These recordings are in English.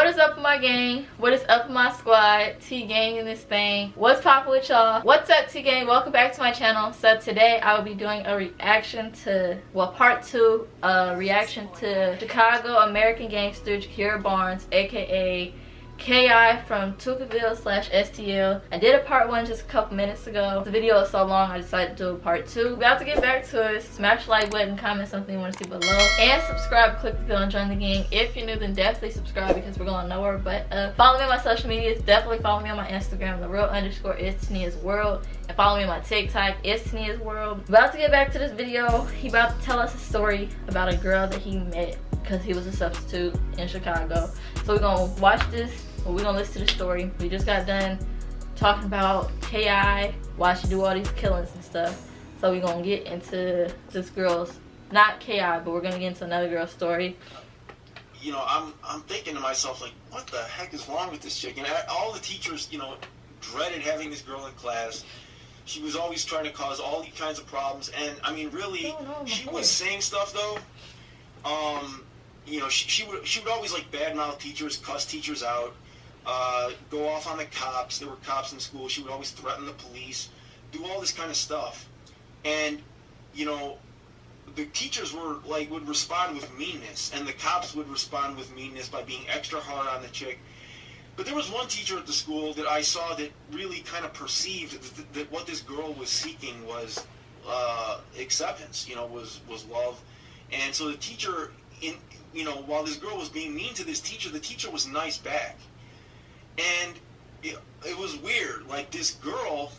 What is up with my gang? What is up with my squad? T-Gang in this thing. What's poppin' with y'all? What's up, T-Gang? Welcome back to my channel. So today I will be doing a reaction to, well, part 2, reaction to Chicago American Gangster Gakirah Barnes, a.k.a K.I from Tukaville/STL. I did a part 1 just a couple minutes ago. The video is so long I decided to do a part 2. About to get back to it. Smash the like button, comment something you want to see below, and subscribe, click the bell, and join the gang. If you're new, then definitely subscribe because we're going nowhere but follow me on my social medias. Definitely follow me on my Instagram, __ is Tania's World, and follow me on my TikTok, is Tania's World. About to get back to this video. He about to tell us a story about a girl that he met because he was a substitute in Chicago. So we're gonna watch this, or we're gonna listen to the story. We just got done talking about K.I, why she do all these killings and stuff. So we're gonna get into this girl's, not K.I, but we're gonna get into another girl's story. You know, I'm thinking to myself, like, what the heck is wrong with this chick? And all the teachers, you know, dreaded having this girl in class. She was always trying to cause all these kinds of problems. And I mean, really, she was saying stuff though. You know, she would always like badmouth teachers, cuss teachers out, go off on the cops. There were cops in school. She would always threaten the police, do all this kind of stuff. And you know, the teachers would respond with meanness, and the cops would respond with meanness by being extra hard on the chick. But there was one teacher at the school that I saw that really kind of perceived that what this girl was seeking was acceptance. You know, was love. And so the teacher, you know, while this girl was being mean to this teacher, the teacher was nice back. And it was weird. Like, this girl,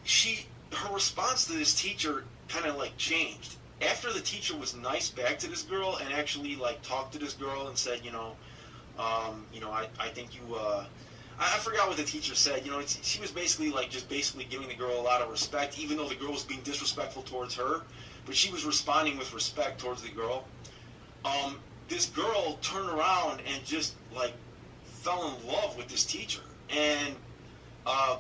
her response to this teacher kind of like changed. After the teacher was nice back to this girl and actually like talked to this girl and said, you know, I think you, I forgot what the teacher said. You know, she was basically like just giving the girl a lot of respect, even though the girl was being disrespectful towards her. But she was responding with respect towards the girl. This girl turned around and just like fell in love with this teacher and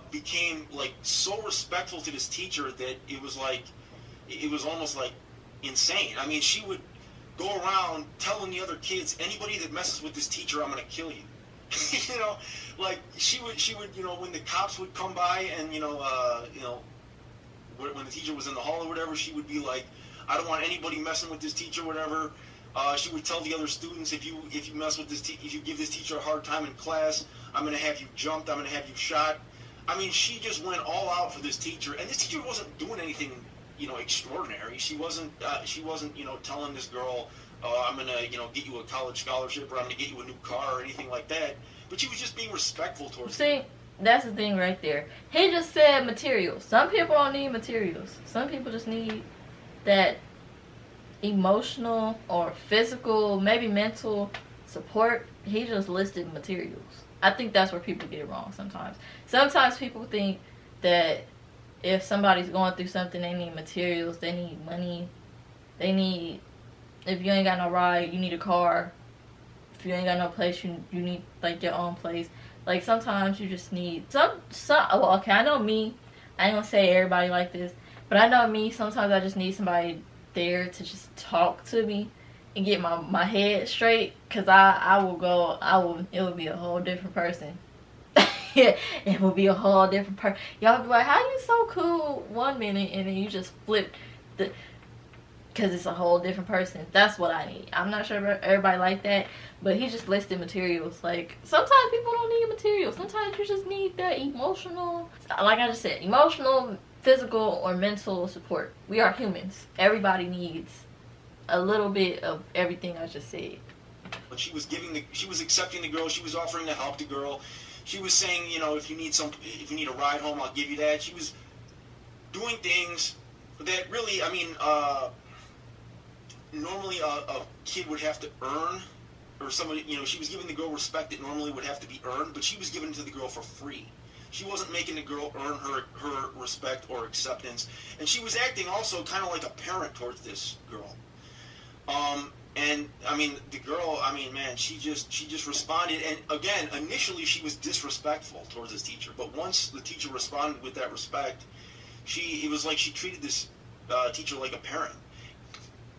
became like so respectful to this teacher that it was almost like insane. I mean, she would go around telling the other kids, anybody that messes with this teacher, I'm gonna kill you. You know, like she would, you know, when the cops would come by and you know, when the teacher was in the hall or whatever, she would be like, I don't want anybody messing with this teacher, whatever. She would tell the other students, if you mess with this, if you give this teacher a hard time in class, I'm gonna have you jumped, I'm gonna have you shot. I mean, she just went all out for this teacher, and this teacher wasn't doing anything, you know, extraordinary. She wasn't, you know, telling this girl, I'm gonna, you know, get you a college scholarship, or I'm gonna get you a new car, or anything like that. But she was just being respectful towards her. See, that's the thing right there. He just said materials. Some people don't need materials. Some people just need that emotional or physical, maybe mental support. He just listed materials. I think that's where people get it wrong sometimes. Sometimes people think that if somebody's going through something, they need materials, they need money, they need, if you ain't got no ride, you need a car. If you ain't got no place, you need like your own place. Like sometimes you just need some well, okay, I know me, I ain't gonna say everybody like this, but I know me, sometimes I just need somebody there to just talk to me and get my head straight, because it would be a whole different person. It will be a whole different person. Y'all be like, how you so cool 1 minute and then you just flip the, because it's a whole different person. That's what I need. I'm not sure everybody like that, but he just listed materials. Like, sometimes people don't need materials. Sometimes you just need that emotional, like I just said, emotional, physical, or mental support. We are humans. Everybody needs a little bit of everything I just said. But she was accepting the girl. She was offering to help the girl. She was saying, you know, if you need a ride home, I'll give you that. She was doing things that really, I mean, normally a kid would have to earn, or somebody, you know, she was giving the girl respect that normally would have to be earned, but she was giving it to the girl for free. She wasn't making the girl earn her respect or acceptance, and she was acting also kind of like a parent towards this girl. And I mean, the girl, I mean, man, she just responded, and again, initially she was disrespectful towards this teacher, but once the teacher responded with that respect, it was like she treated this teacher like a parent.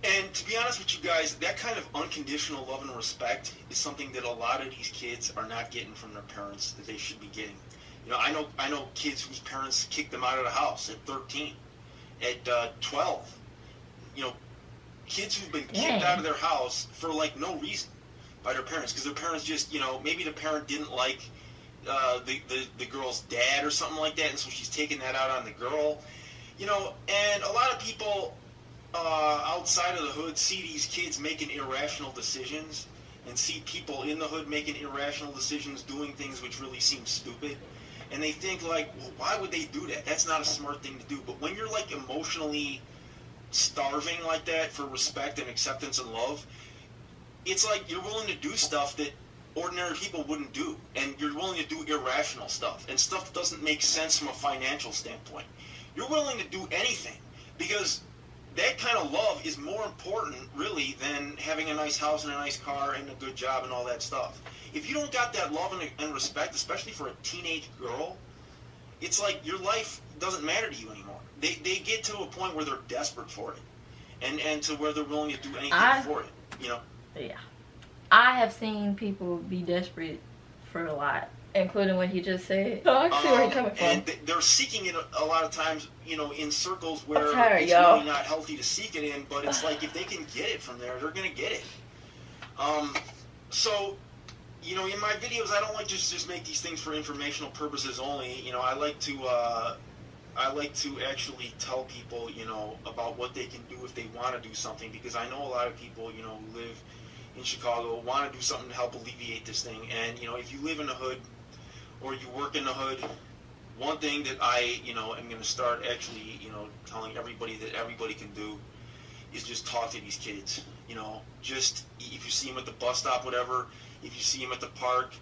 And to be honest with you guys, that kind of unconditional love and respect is something that a lot of these kids are not getting from their parents that they should be getting. You know, I know kids whose parents kicked them out of the house at 13, at 12. You know, kids who've been kicked out of their house for like no reason by their parents, because their parents just, you know, maybe the parent didn't like the girl's dad or something like that, and so she's taking that out on the girl. You know, and a lot of people outside of the hood see these kids making irrational decisions and see people in the hood making irrational decisions, doing things which really seem stupid. And they think like, well, why would they do that? That's not a smart thing to do. But when you're like emotionally starving like that for respect and acceptance and love, it's like you're willing to do stuff that ordinary people wouldn't do. And you're willing to do irrational stuff. And stuff that doesn't make sense from a financial standpoint. You're willing to do anything because that kind of love is more important, really, than having a nice house and a nice car and a good job and all that stuff. If you don't got that love and respect, especially for a teenage girl, it's like your life doesn't matter to you anymore. They get to a point where they're desperate for it, and to where they're willing to do anything for it. You know. Yeah, I have seen people be desperate for a lot, including what he just said. So I see where he's coming from. And they're seeking it a lot of times, you know, in circles where it's really not healthy to seek it in, but it's like if they can get it from there, they're going to get it. So, you know, in my videos, I don't like just make these things for informational purposes only. You know, I like to actually tell people, you know, about what they can do if they want to do something, because I know a lot of people, you know, who live in Chicago want to do something to help alleviate this thing. And, you know, if you live in the hood or you work in the hood, one thing that I, you know, am going to start actually, you know, telling everybody that everybody can do is just talk to these kids. You know, just if you see them at the bus stop, whatever, if you see them at the park,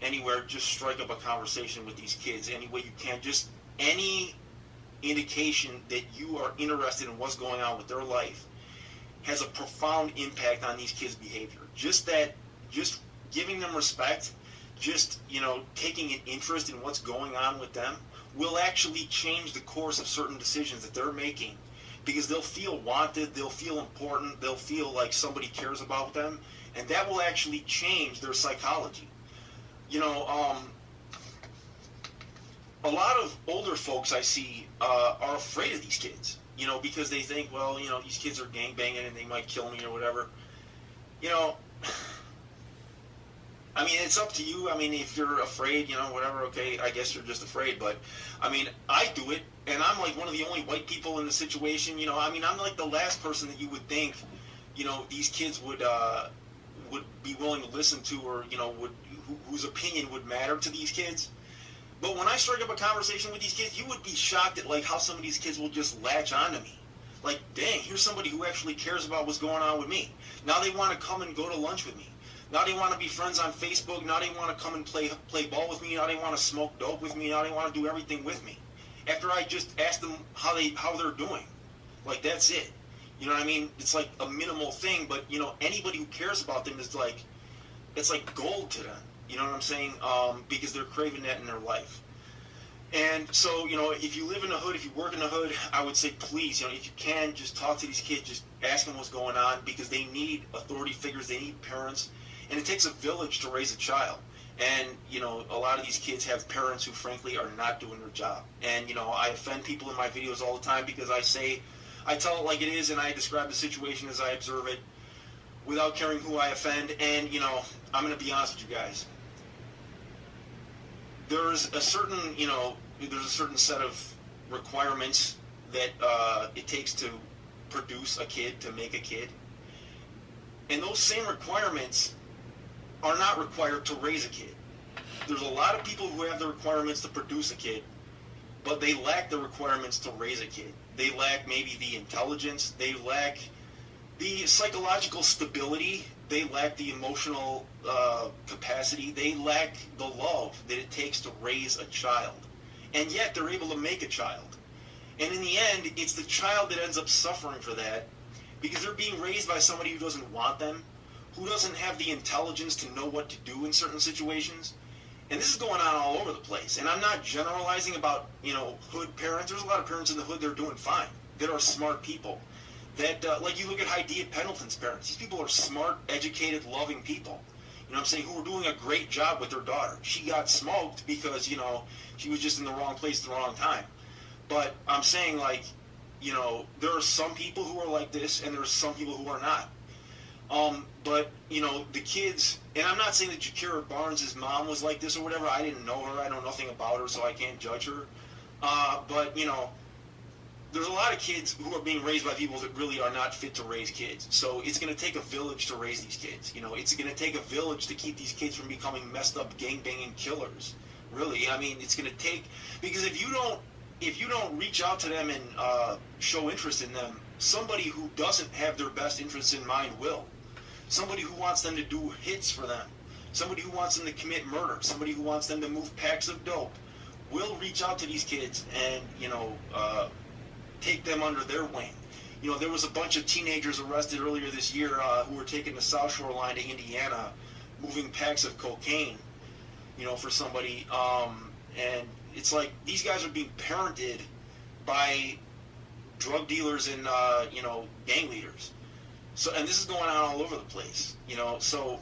anywhere, just strike up a conversation with these kids any way you can. Just any indication that you are interested in what's going on with their life has a profound impact on these kids' behavior. Just giving them respect, just, you know, taking an interest in what's going on with them will actually change the course of certain decisions that they're making, because they'll feel wanted, they'll feel important, they'll feel like somebody cares about them, and that will actually change their psychology. You know, a lot of older folks I see are afraid of these kids, you know, because they think, well, you know, these kids are gangbanging and they might kill me or whatever. You know, I mean, it's up to you. I mean, if you're afraid, you know, whatever, okay, I guess you're just afraid. But, I mean, I do it, and I'm like one of the only white people in the situation, you know. I mean, I'm like the last person that you would think, you know, these kids would be willing to listen to, or, you know, whose opinion would matter to these kids. But when I strike up a conversation with these kids, you would be shocked at, like, how some of these kids will just latch onto me. Like, dang, here's somebody who actually cares about what's going on with me. Now they want to come and go to lunch with me. Now they want to be friends on Facebook. Now they want to come and play ball with me. Now they want to smoke dope with me. Now they want to do everything with me. After I just asked them how they're doing. Like, that's it. You know what I mean? It's like a minimal thing, but, you know, anybody who cares about them is like, it's like gold to them. You know what I'm saying? Because they're craving that in their life. And so, you know, if you live in the hood, if you work in the hood, I would say, please, you know, if you can, just talk to these kids, just ask them what's going on, because they need authority figures, they need parents, and it takes a village to raise a child. And, you know, a lot of these kids have parents who, frankly, are not doing their job. And, you know, I offend people in my videos all the time because I tell it like it is, and I describe the situation as I observe it without caring who I offend. And, you know, I'm going to be honest with you guys. There's a certain, you know, there's a certain set of requirements that it takes to produce a kid, to make a kid. And those same requirements are not required to raise a kid. There's a lot of people who have the requirements to produce a kid, but they lack the requirements to raise a kid. They lack maybe the intelligence, they lack the psychological stability, they lack the emotional capacity, they lack the love that it takes to raise a child. And yet they're able to make a child. And in the end, it's the child that ends up suffering for that, because they're being raised by somebody who doesn't want them, who doesn't have the intelligence to know what to do in certain situations. And this is going on all over the place. And I'm not generalizing about, you know, hood parents. There's a lot of parents in the hood that are doing fine, that are smart people. that, like you look at Heidi Pendleton's parents. These people are smart, educated, loving people. You know what I'm saying? Who were doing a great job with their daughter. She got smoked because, you know, she was just in the wrong place at the wrong time. But I'm saying, like, you know, there are some people who are like this, and there's some people who are not. But, you know, the kids, and I'm not saying that Gakirah Barnes' mom was like this or whatever. I didn't know her. I know nothing about her, so I can't judge her. But, you know, there's a lot of kids who are being raised by people that really are not fit to raise kids. So it's going to take a village to raise these kids. You know, it's going to take a village to keep these kids from becoming messed up gangbanging killers. Really, I mean, it's going to take, because if you don't reach out to them and show interest in them, somebody who doesn't have their best interests in mind will. Somebody who wants them to do hits for them, somebody who wants them to commit murder, somebody who wants them to move packs of dope, will reach out to these kids and, you know, take them under their wing. You know, there was a bunch of teenagers arrested earlier this year who were taking the South Shore line to Indiana, moving packs of cocaine, you know, for somebody. And it's like these guys are being parented by drug dealers and, you know, gang leaders. So, and this is going on all over the place, you know, so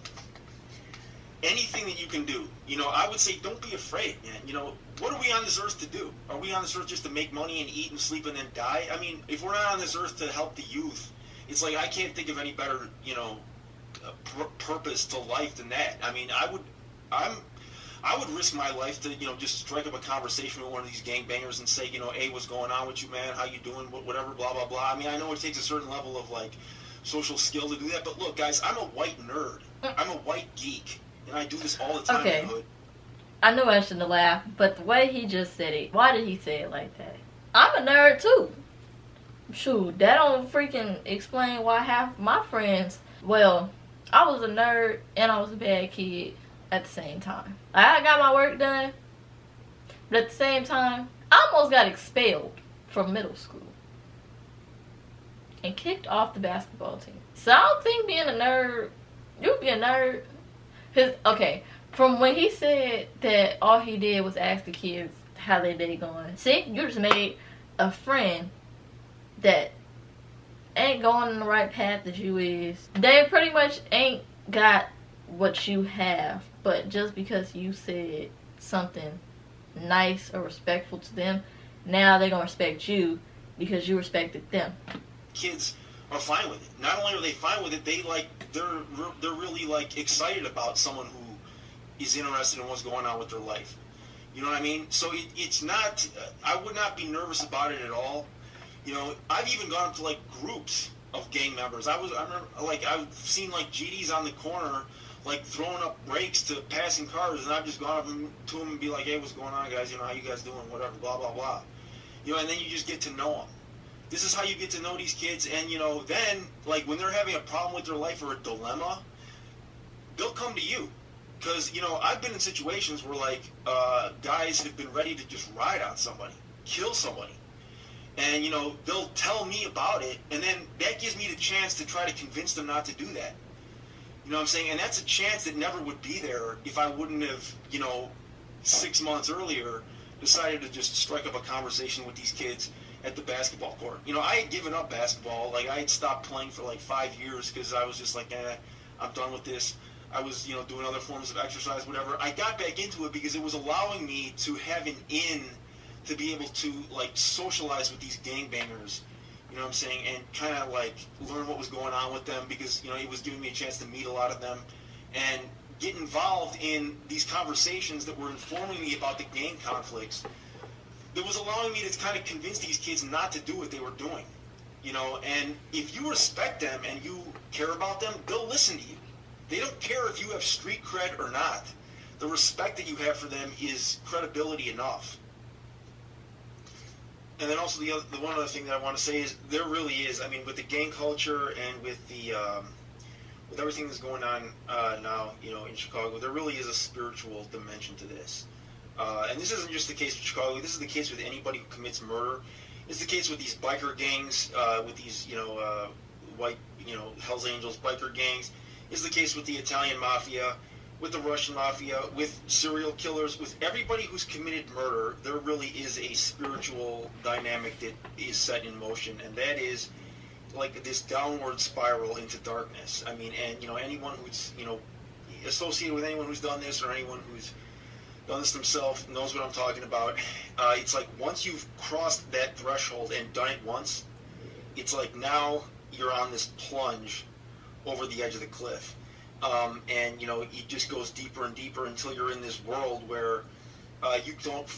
anything that you can do, you know, I would say don't be afraid, man. You know, what are we on this earth to do? Are we on this earth just to make money and eat and sleep and then die? I mean, if we're not on this earth to help the youth, it's like I can't think of any better, you know, purpose to life than that. I mean, I would risk my life to, you know, just strike up a conversation with one of these gangbangers and say, you know, hey, what's going on with you, man? How you doing? Whatever, blah, blah, blah. I mean, I know it takes a certain level of, like, social skill to do that, but look, guys, I'm a white nerd. I'm a white geek, and I do this all the time. Okay. I knew I shouldn't have laughed, but the way he just said it, why did he say it like that? I'm a nerd, too. Shoot, that don't freaking explain why half my friends, well, I was a nerd and I was a bad kid at the same time. I got my work done, but at the same time, I almost got expelled from middle school and kicked off the basketball team. So I don't think being a nerd, you be a nerd. Okay, from when he said that all he did was ask the kids how their day going. See, you just made a friend that ain't going in the right path that you is. They pretty much ain't got what you have, but just because you said something nice or respectful to them, now they're gonna respect you because you respected them. Kids are fine with it. Not only are they fine with it, they're really like excited about someone who is interested in what's going on with their life. You know what I mean? So it's not. I would not be nervous about it at all. You know, I've even gone to like groups of gang members. I remember like I've seen like GDs on the corner like throwing up brakes to passing cars, and I've just gone up to them and be like, hey, what's going on, guys? You know, how you guys doing? Whatever, blah blah blah. You know, and then you just get to know them. This is how you get to know these kids, and you know, then like when they're having a problem with their life or a dilemma, they'll come to you, because you know I've been in situations where like guys have been ready to just ride on somebody, kill somebody, and you know they'll tell me about it, and then that gives me the chance to try to convince them not to do that. You know what I'm saying? And that's a chance that never would be there if I wouldn't have, you know, 6 months earlier decided to just strike up a conversation with these kids at the basketball court. You know, I had given up basketball. Like, I had stopped playing for like 5 years because I was just like, I'm done with this. I was, you know, doing other forms of exercise, whatever. I got back into it because it was allowing me to have an in to be able to, like, socialize with these gangbangers, you know what I'm saying, and kind of, like, learn what was going on with them because, you know, it was giving me a chance to meet a lot of them and get involved in these conversations that were informing me about the gang conflicts. That was allowing me to kind of convince these kids not to do what they were doing, you know, and if you respect them and you care about them, they'll listen to you. They don't care if you have street cred or not. The respect that you have for them is credibility enough. And then also the one other thing that I want to say is there really is, I mean, with the gang culture and with the with everything that's going on now, you know, in Chicago, there really is a spiritual dimension to this. And this isn't just the case with Chicago. This is the case with anybody who commits murder. It's the case with these biker gangs, with these, you know, white, you know, Hells Angels biker gangs. It's the case with the Italian mafia, with the Russian mafia, with serial killers, with everybody who's committed murder. There really is a spiritual dynamic that is set in motion, and that is like this downward spiral into darkness. I mean, and anyone who's associated with anyone who's done this, or anyone who's done this themselves knows what I'm talking about. It's like once you've crossed that threshold and done it once, it's like now you're on this plunge over the edge of the cliff. And it just goes deeper and deeper until you're in this world where you don't